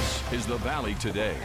This is the Valley Today.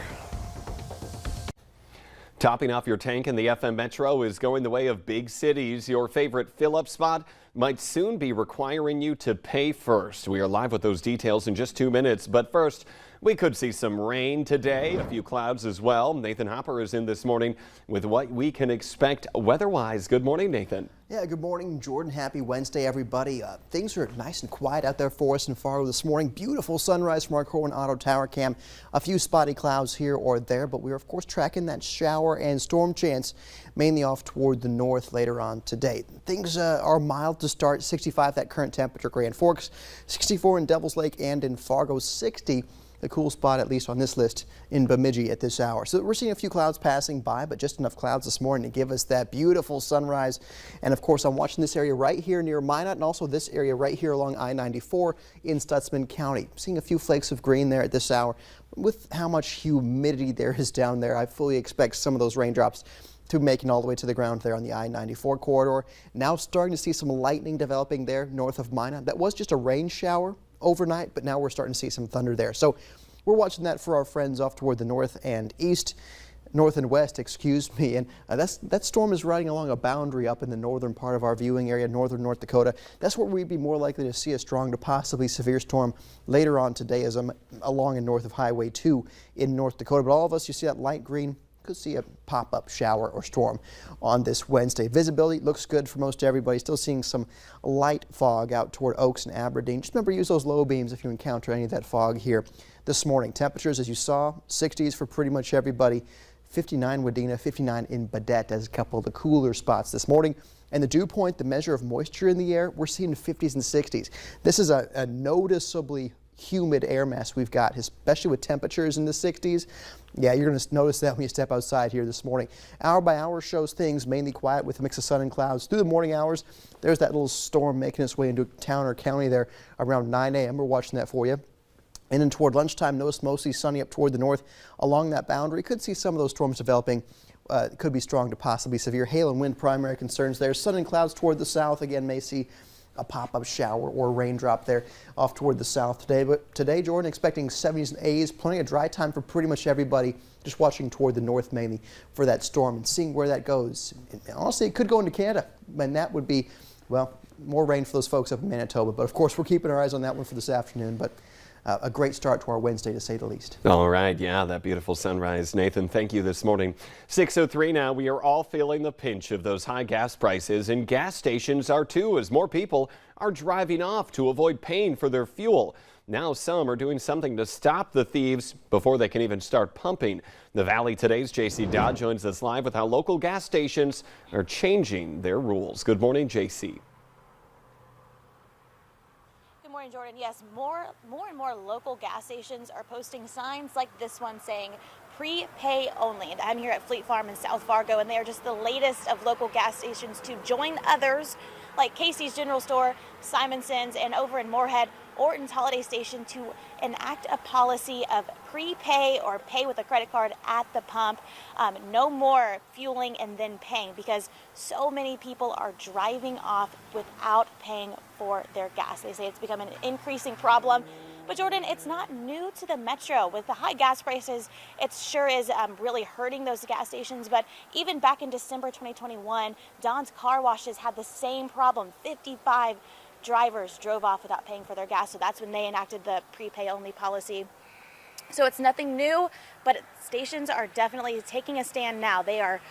Topping off your tank in the FM Metro is going the way of big cities. Your favorite fill-up spot might soon be requiring you to pay first. We are live with those details in just 2 minutes. But first, we could see some rain today, a few clouds as well. Nathan Hopper is in this morning with what we can expect weather-wise. Good morning, Nathan. Yeah, good morning, Jordan. Happy Wednesday, everybody. Things are nice and quiet out there for us in Fargo this morning. Beautiful sunrise from our Corwin Auto Tower cam. A few spotty clouds here or there, but we're of course tracking that shower and storm chance mainly off toward the north later on today. Things are mild to start. 65 that current temperature, Grand Forks, 64 in Devils Lake and in Fargo, 60. The cool spot, at least on this list, in Bemidji at this hour. So we're seeing a few clouds passing by, but just enough clouds this morning to give us that beautiful sunrise. And of course, I'm watching this area right here near Minot and also this area right here along I-94 in Stutsman County. Seeing a few flakes of green there at this hour. With how much humidity there is down there, I fully expect some of those raindrops to making all the way to the ground there on the I-94 corridor. Now starting to see some lightning developing there north of Minot. That was just a rain shower overnight, but now we're starting to see some thunder there. So we're watching that for our friends off toward the north and east, north and west, excuse me. And that storm is riding along a boundary up in the northern part of our viewing area, northern North Dakota. That's where we'd be more likely to see a strong to possibly severe storm later on today as I'm along and north of Highway 2 in North Dakota. But all of us, you see that light green, could see a pop-up shower or storm on this Wednesday. Visibility looks good for most everybody. Still seeing some light fog out toward Oaks and Aberdeen. Just remember, use those low beams if you encounter any of that fog here this morning. Temperatures, as you saw, 60s for pretty much everybody. 59 Wadena, 59 in Baudette as a couple of the cooler spots this morning. And the dew point, the measure of moisture in the air, we're seeing 50s and 60s. This is a noticeably humid air mass we've got, especially with temperatures in the 60s. Yeah, you're going to notice that when you step outside here this morning. Hour by hour shows things mainly quiet with a mix of sun and clouds. Through the morning hours, there's that little storm making its way into town or county there around 9 a.m. We're watching that for you. And then toward lunchtime, notice mostly sunny up toward the north along that boundary. Could see some of those storms developing. Could be strong to possibly severe. Hail and wind primary concerns there. Sun and clouds toward the south. Again, may see a pop-up shower or raindrop there off toward the south today. But today, Jordan, expecting 70s and 80s. Plenty of dry time for pretty much everybody. Just watching toward the north mainly for that storm and seeing where that goes. And honestly, it could go into Canada. And that would be, well, more rain for those folks up in Manitoba. But of course, we're keeping our eyes on that one for this afternoon. But a great start to our Wednesday, to say the least. All right. Yeah, that beautiful sunrise. Nathan, thank you this morning. 6:03 now. We are all feeling the pinch of those high gas prices, and gas stations are too, as more people are driving off to avoid paying for their fuel. Now some are doing something to stop the thieves before they can even start pumping. The Valley Today's JC Dodd joins us live with how local gas stations are changing their rules. Good morning, JC. Good morning, Jordan. Yes, more and more local gas stations are posting signs like this one saying prepay only. I'm here at Fleet Farm in South Fargo, and they are just the latest of local gas stations to join others like Casey's General Store, Simonson's, and over in Moorhead, Orton's Holiday Station to enact a policy of prepay or pay with a credit card at the pump. No more fueling and then paying, because so many people are driving off without paying for their gas. They say it's become an increasing problem. But Jordan, it's not new to the Metro. With the high gas prices, it sure is really hurting those gas stations. But even back in December 2021, Don's Car Washes had the same problem. 55 drivers drove off without paying for their gas. So that's when they enacted the prepay only policy. So it's nothing new, but stations are definitely taking a stand now. They are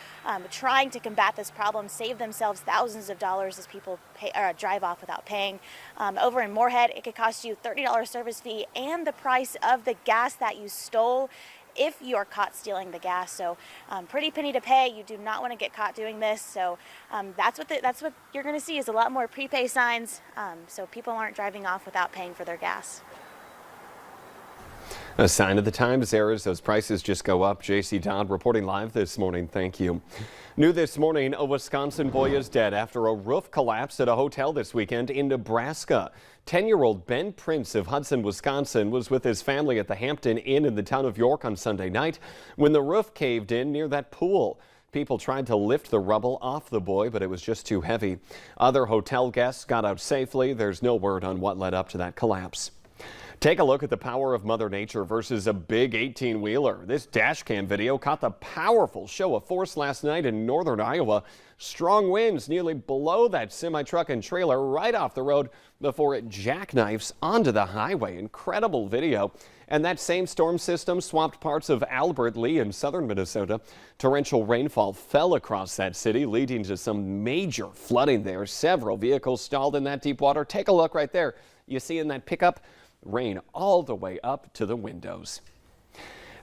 trying to combat this problem, save themselves thousands of dollars as people drive off without paying. Over in Moorhead, it could cost you $30 service fee and the price of the gas that you stole if you are caught stealing the gas. So pretty penny to pay. You do not want to get caught doing this. So that's what you're going to see is a lot more prepay signs, so people aren't driving off without paying for their gas. A sign of the times there as those prices just go up. JC Dodd reporting live this morning. Thank you. New this morning, a Wisconsin boy is dead after a roof collapsed at a hotel this weekend in Nebraska. 10-year-old Ben Prince of Hudson, Wisconsin was with his family at the Hampton Inn in the town of York on Sunday night when the roof caved in near that pool. People tried to lift the rubble off the boy, but it was just too heavy. Other hotel guests got out safely. There's no word on what led up to that collapse. Take a look at the power of Mother Nature versus a big 18-wheeler. This dash cam video caught the powerful show of force last night in northern Iowa. Strong winds nearly below that semi-truck and trailer right off the road before it jackknifes onto the highway. Incredible video. And that same storm system swamped parts of Albert Lea in southern Minnesota. Torrential rainfall fell across that city, leading to some major flooding there. Several vehicles stalled in that deep water. Take a look right there. You see in that pickup? Rain all the way up to the windows.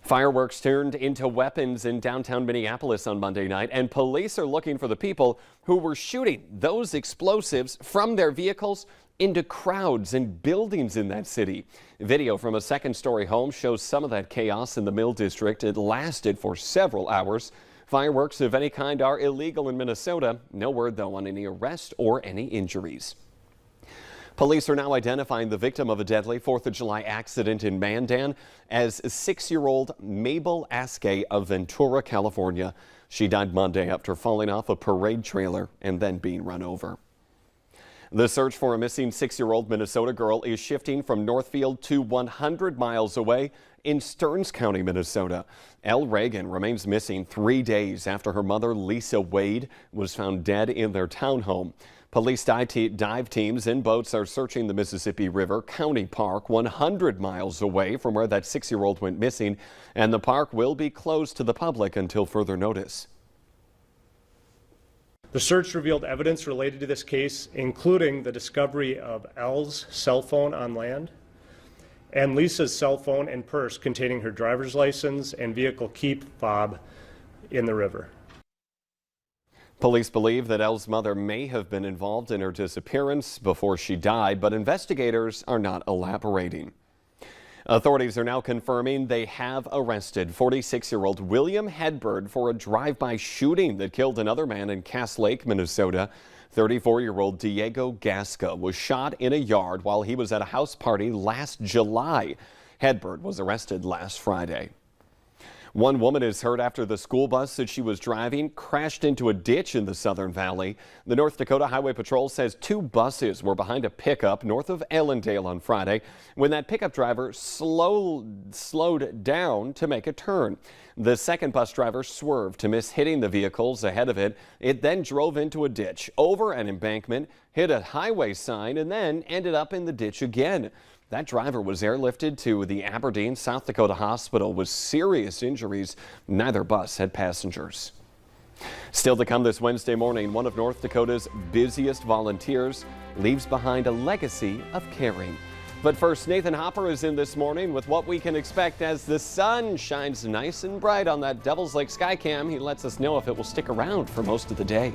Fireworks turned into weapons in downtown Minneapolis on Monday night, and police are looking for the people who were shooting those explosives from their vehicles into crowds and buildings in that city. Video from a second-story home shows some of that chaos in the Mill District. It lasted for several hours. Fireworks of any kind are illegal in Minnesota. No word, though, on any arrest or any injuries. Police are now identifying the victim of a deadly 4th of July accident in Mandan as 6-year-old Mabel Askey of Ventura, California. She died Monday after falling off a parade trailer and then being run over. The search for a missing 6-year-old Minnesota girl is shifting from Northfield to 100 miles away in Stearns County, Minnesota. Elle Reagan remains missing 3 days after her mother, Lisa Wade, was found dead in their townhome. Police dive teams and boats are searching the Mississippi River County Park 100 miles away from where that 6-year-old went missing, and the park will be closed to the public until further notice. The search revealed evidence related to this case, including the discovery of Elle's cell phone on land and Lisa's cell phone and purse containing her driver's license and vehicle key fob in the river. Police believe that Elle's mother may have been involved in her disappearance before she died, but investigators are not elaborating. Authorities are now confirming they have arrested 46-year-old William Hedberg for a drive-by shooting that killed another man in Cass Lake, Minnesota. 34-year-old Diego Gasca was shot in a yard while he was at a house party last July. Hedberg was arrested last Friday. One woman is hurt after the school bus that she was driving crashed into a ditch in the Southern Valley. The North Dakota Highway Patrol says 2 buses were behind a pickup north of Ellendale on Friday when that pickup driver slowed down to make a turn. The second bus driver swerved to miss hitting the vehicles ahead of it. It then drove into a ditch, over an embankment, hit a highway sign, and then ended up in the ditch again. That driver was airlifted to the Aberdeen, South Dakota hospital with serious injuries. Neither bus had passengers. Still to come this Wednesday morning, one of North Dakota's busiest volunteers leaves behind a legacy of caring. But first, Nathan Hopper is in this morning with what we can expect as the sun shines nice and bright on that Devils Lake Skycam. He lets us know if it will stick around for most of the day.